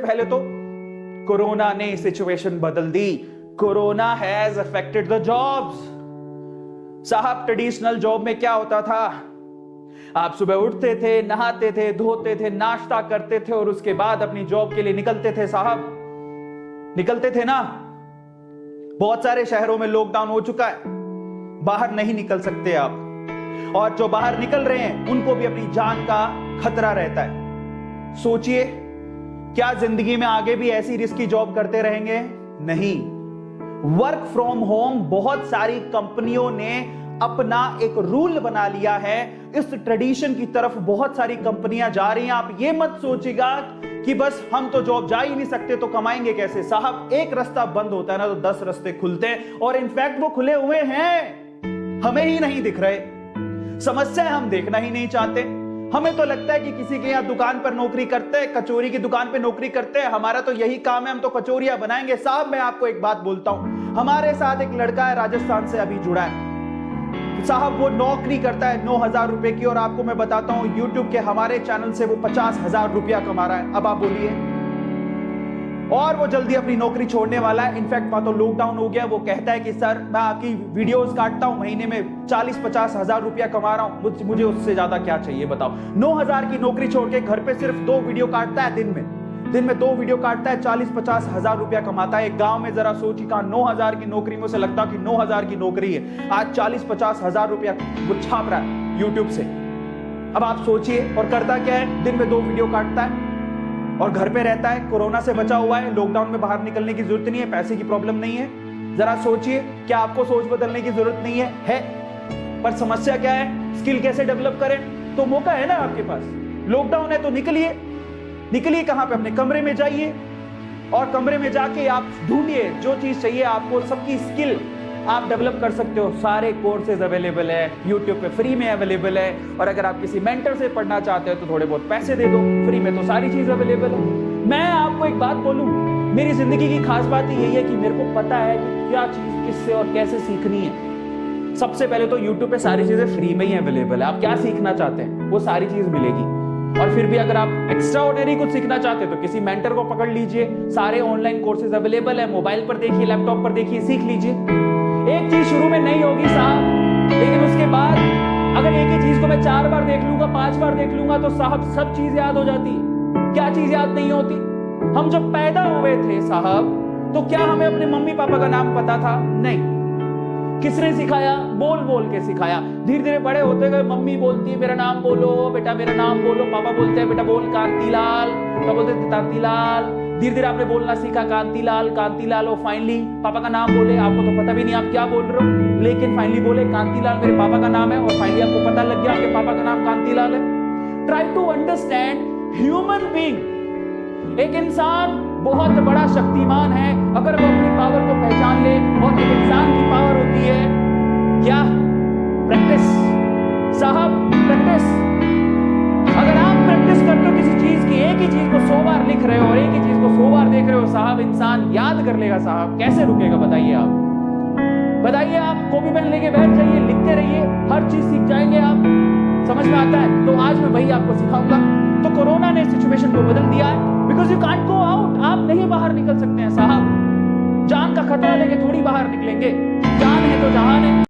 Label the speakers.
Speaker 1: पहले तो कोरोना ने सिचुएशन बदल दी। Corona has affected the jobs. साहब ट्रेडिशनल जॉब में क्या होता था, आप सुबह उठते थे, नहाते थे, धोते थे, नाश्ता करते थे और उसके बाद अपनी जॉब के लिए निकलते थे। साहब निकलते थे ना। बहुत सारे शहरों में लॉकडाउन हो चुका है, बाहर नहीं निकल सकते आप, और जो बाहर निकल रहे हैं उनको भी अपनी जान का खतरा रहता है। सोचिए, क्या जिंदगी में आगे भी ऐसी रिस्की जॉब करते रहेंगे? नहीं। वर्क फ्रॉम होम बहुत सारी कंपनियों ने अपना एक रूल बना लिया है। इस ट्रेडिशन की तरफ बहुत सारी कंपनियां जा रही हैं। आप ये मत सोचिएगा कि बस हम तो जॉब जा ही नहीं सकते तो कमाएंगे कैसे। साहब एक रास्ता बंद होता है ना तो 10 रास्ते खुलते हैं, और इनफैक्ट वो खुले हुए हैं, हमें ही नहीं दिख रहे। समस्या हम देखना ही नहीं चाहते। हमें तो लगता है कि किसी के यहां दुकान पर नौकरी करते हैं, कचौरी की दुकान पे नौकरी करते हैं, हमारा तो यही काम है, हम तो कचौरियां बनाएंगे। साहब मैं आपको एक बात बोलता हूं, हमारे साथ एक लड़का है, राजस्थान से अभी जुड़ा है। साहब वो नौकरी करता है 9,000 रुपए की, और आपको मैं बताता हूं यूट्यूब के हमारे चैनल से वो 50,000 रुपया कमा रहा है। अब आप बोलिए, और वो जल्दी अपनी नौकरी छोड़ने वाला है। इनफैक्ट वहां तो लॉकडाउन हो गया। वो कहता है कि सर मैं आपकी वीडियोस काटता हूं, महीने में 40-50 हजार रुपया कमा रहा हूं, मुझे उससे ज्यादा क्या चाहिए बताओ। 9,000 की नौकरी छोड़ के घर पे सिर्फ 2 वीडियो काटता है दिन में 2 वीडियो काटता है, 40-50 हजार रुपया कमाता है। एक गांव में जरा सोचिए, कहा 9,000 की नौकरी में से लगता कि 9,000 की नौकरी है, आज 40-50 हजार रुपया वो छाप रहा है यूट्यूब से। अब आप सोचिए, और करता क्या है, दिन में 2 वीडियो काटता है और घर पे रहता है, कोरोना से बचा हुआ है, लॉकडाउन में बाहर निकलने की जरूरत नहीं है, पैसे की प्रॉब्लम नहीं है। जरा सोचिए, क्या आपको सोच बदलने की जरूरत नहीं है? पर समस्या क्या है, स्किल कैसे डेवलप करें? तो मौका है ना आपके पास, लॉकडाउन है तो निकलिए कहां पे? अपने कमरे में जाइए, और कमरे में जाके आप ढूंढिए जो चीज चाहिए आपको, सबकी स्किल आप डेवलप कर सकते हो। सारे कोर्सेज अवेलेबल है यूट्यूब पे, फ्री में अवेलेबल है। और अगर आप किसी मेंटर से पढ़ना चाहते हो तो थोड़े बहुत पैसे दे दो, फ्री में तो सारी चीज अवेलेबल है। मैं आपको एक बात बोलूं, मेरी जिंदगी की खास बात यही है कि मेरे को पता है कि क्या चीज किससे और कैसे सीखनी है। सबसे पहले तो यूट्यूब पे सारी चीजें फ्री में ही अवेलेबल है। आप क्या सीखना चाहते हैं वो सारी चीज मिलेगी। और फिर भी अगर आप एक्स्ट्रा ऑर्डिनरी कुछ सीखना चाहते हो तो किसी मेंटर को पकड़ लीजिए, सारे ऑनलाइन कोर्सेज अवेलेबल है, मोबाइल पर देखिए, लैपटॉप पर देखिए, सीख लीजिए। एक चीज शुरू में नहीं होगी साहब, लेकिन उसके बाद अगर एक ही चीज को मैं 4 बार देख लूंगा, 5 बार देख लूंगा तो साहब सब चीज याद हो जाती है। क्या चीज याद नहीं होती? हम जब पैदा हुए थे साहब, तो क्या हमें अपने मम्मी पापा का नाम पता था? नहीं। किसने सिखाया? बोल बोल के सिखाया। धीरे धीरे बड़े होते गए, मम्मी बोलती है मेरा नाम बोलो बेटा, मेरा नाम बोलो। पापा बोलते हैं बेटा बोल कांतीलाल, तो बोलते थे कांतीलाल। धीरे धीरे आपने बोलना सीखा, कांतीलाल कांतीलाल। और फाइनली पापा का नाम बोले, आपको तो पता भी नहीं आप क्या बोल रहे हो, लेकिन फाइनली बोले कांतीलाल मेरे पापा का नाम है, और फाइनली आपको पता लग गया आपके पापा का नाम कांतीलाल है। Try to understand human being. एक इंसान बहुत बड़ा शक्तिमान है अगर वो अपनी पावर को पहचान ले। और एक इंसान की पावर होती है क्या? प्रैक्टिस। साहब प्रैक्टिस। अगर आप प्रैक्टिस करते हो किसी चीज की, एक ही चीज को 100 बार लिख रहे हो और एक ही चीज को 100 बार देख रहे हो, साहब इंसान याद कर लेगा। साहब कैसे रुकेगा बताइए आप कॉपी पेन लेके बैठ जाइए, लिखते रहिए, हर चीज सीख जाएंगे आप। समझ में आता है? तो आज मैं वही आपको सिखाऊंगा। तो कोरोना ने सिचुएशन को बदल दिया है, because you can't go out. आप नहीं बाहर निकल सकते हैं साहब, जान का खतरा लेके थोड़ी बाहर निकलेंगे। जान है तो जहान है।